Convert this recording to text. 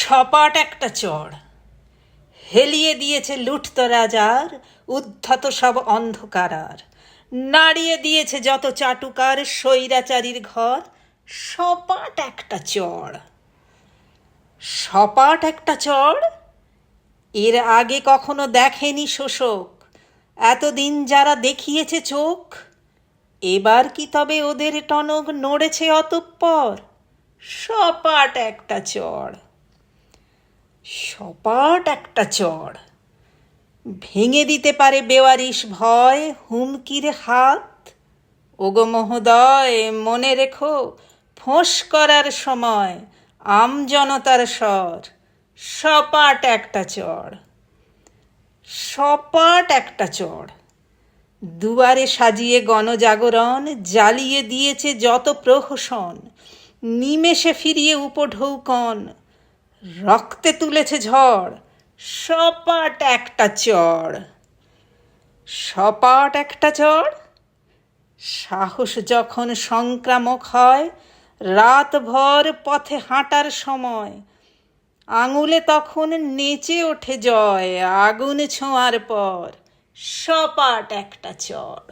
সপাট একটা চড় হেলিয়ে দিয়েছে লুঠত রাজার উদ্ধত সব অন্ধকারার, নাড়িয়ে দিয়েছে যত চাটুকার স্বৈরাচারীর ঘর। সপাট একটা চড়, সপাট একটা চড়। এর আগে কখনো দেখেনি শোষক, এতদিন যারা দেখিয়েছে চোখ। এবার কি তবে ওদের টনক নড়েছে অতঃপর? সপাট একটা চড়, সপাট একটা চড়। ভেঙে দিতে পারে বেওয়ারিশ ভয় হুমকির হাত। ওগো মহোদয়, মনে রেখো, ফোঁস করার সময় আমজনতার স্বর। সপাট একটা চড়, সপাট একটা চড়। দুয়ারে সাজিয়ে গণজাগরণ জ্বালিয়ে দিয়েছে যত প্রহসন। নিমেষে ফিরিয়ে উপঢৌকন, রক্তে তুলেছে ঝড়। সপাট একটা চড়, সপাট একটা চড়। সাহস যখন সংক্রামক হয় রাতভর পথে হাঁটার সময়, আঙুলে তখন নেচে ওঠে জয় আগুন ছোঁয়ার পর। সপাট একটা চড়।